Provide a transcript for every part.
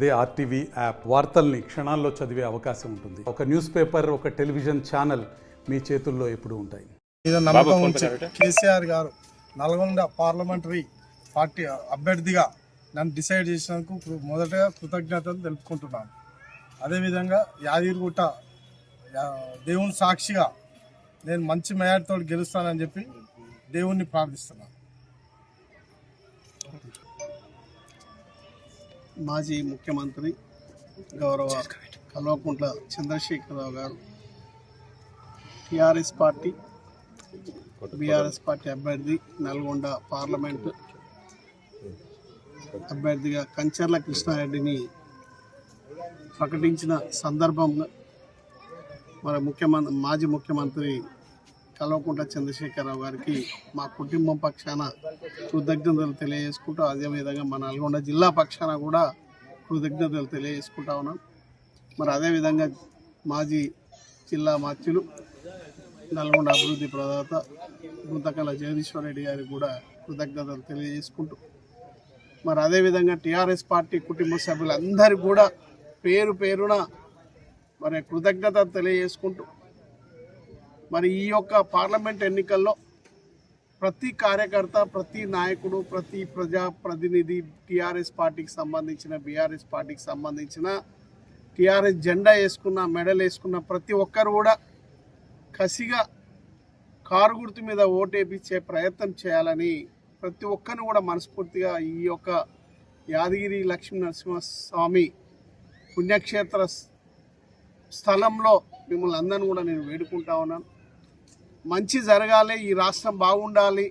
అదే RTV app వార్తల్ని క్షణాల్లో చదివే అవకాశం ఉంటుంది. ఒక న్యూస్ పేపర్, ఒక టెలివిజన్ ఛానల్ మీ చేతుల్లో ఎప్పుడూ ఉంటాయి. నమ్మకం ఉంచి కేసీఆర్ గారు నల్గొండ పార్లమెంటరీ పార్టీ అభ్యర్థిగా నన్ను డిసైడ్ చేసినందుకు మొదటగా కృతజ్ఞతలు తెలుపుకుంటున్నాను. అదేవిధంగా యాదగిరిగుట్ట దేవుని సాక్షిగా నేను మంచి మేయర్తో గెలుస్తానని చెప్పి దేవుణ్ణి ప్రార్థిస్తున్నాను. మాజీ ముఖ్యమంత్రి గౌరవ కల్వకుంట్ల చంద్రశేఖరరావు గారు టీఆర్ఎస్ పార్టీ బీఆర్ఎస్ పార్టీ అభ్యర్థి, నల్గొండ పార్లమెంటు అభ్యర్థిగా కంచర్ల కృష్ణారెడ్డిని ప్రకటించిన సందర్భంలో మాజీ ముఖ్యమంత్రి కల్వకుంట్ల చంద్రశేఖరరావు గారికి మా కుటుంబం పక్షాన కృతజ్ఞతలు తెలియజేసుకుంటూ, అదేవిధంగా మా నల్గొండ జిల్లా పక్షాన కూడా కృతజ్ఞతలు తెలియజేసుకుంటా ఉన్నాం. అదేవిధంగా మాజీ జిల్లా మంత్రులు, నల్గొండ అభివృద్ధి ప్రదాత గుంతకల జగదీశ్వర్ రెడ్డి గారికి కూడా కృతజ్ఞతలు తెలియజేసుకుంటూ, అదేవిధంగా టీఆర్ఎస్ పార్టీ కుటుంబ సభ్యులందరికీ కూడా పేరు పేరున కృతజ్ఞతలు తెలియజేసుకుంటూ, ఈ యొక్క పార్లమెంట్ ఎన్నికల్లో ప్రతి కార్యకర్త, ప్రతి నాయకుడు, ప్రతి ప్రజాప్రతినిధి, టీఆర్ఎస్ పార్టీకి సంబంధించిన, బీఆర్ఎస్ పార్టీకి సంబంధించిన, టీఆర్ఎస్ జెండా వేసుకున్న, మెడల్ వేసుకున్న ప్రతి ఒక్కరు కూడా కసిగా కారు గుర్తు మీద ఓటేపించే ప్రయత్నం చేయాలని ప్రతి ఒక్కరిని కూడా మనస్ఫూర్తిగా ఈ యొక్క యాదగిరి లక్ష్మీ నరసింహస్వామి పుణ్యక్షేత్ర స్థలంలో మిమ్మల్ని అందరిని కూడా నేను వేడుకుంటా ఉన్నాను. మంచి జరగాలి, ఈ రాష్ట్రం బాగుండాలి,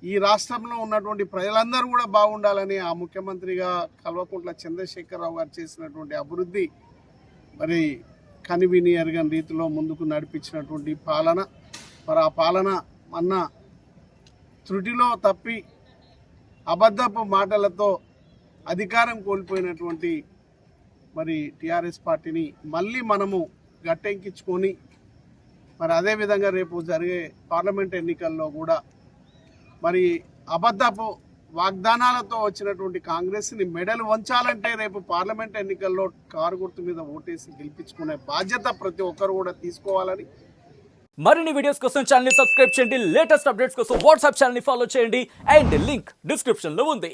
ఈ రాష్ట్రంలో ఉన్నటువంటి ప్రజలందరూ కూడా బాగుండాలని ఆ ముఖ్యమంత్రిగా కల్వకుంట్ల చంద్రశేఖరరావు గారు చేసినటువంటి అభివృద్ధి, కనివిని ఎరగని రీతిలో ముందుకు నడిపించినటువంటి పాలన, ఆ పాలన త్రుటిలో తప్పి అబద్ధపు మాటలతో అధికారం కోల్పోయినటువంటి టీఆర్ఎస్ పార్టీని మళ్ళీ మనము గట్టెక్కించుకొని, అదేవిధంగా రేపు జరిగే పార్లమెంట్ ఎన్నికల్లో కూడా అబద్ధపు వాగ్దానాలతో వచ్చినటువంటి కాంగ్రెస్ని మెడలు వంచాలంటే రేపు పార్లమెంట్ ఎన్నికల్లో కారు గుర్తు మీద ఓటేసి గెలిపించుకునే బాధ్యత ప్రతి ఒక్కరు కూడా తీసుకోవాలని. మరిన్ని వీడియోస్ కోసం ఛానల్ ని సబ్స్క్రైబ్ చేయండి. లేటెస్ట్ అప్డేట్స్ కోసం వాట్సాప్ ఛానల్ ని ఫాలో చేయండి. అండ్ లింక్ డిస్క్రిప్షన్ లో ఉంది.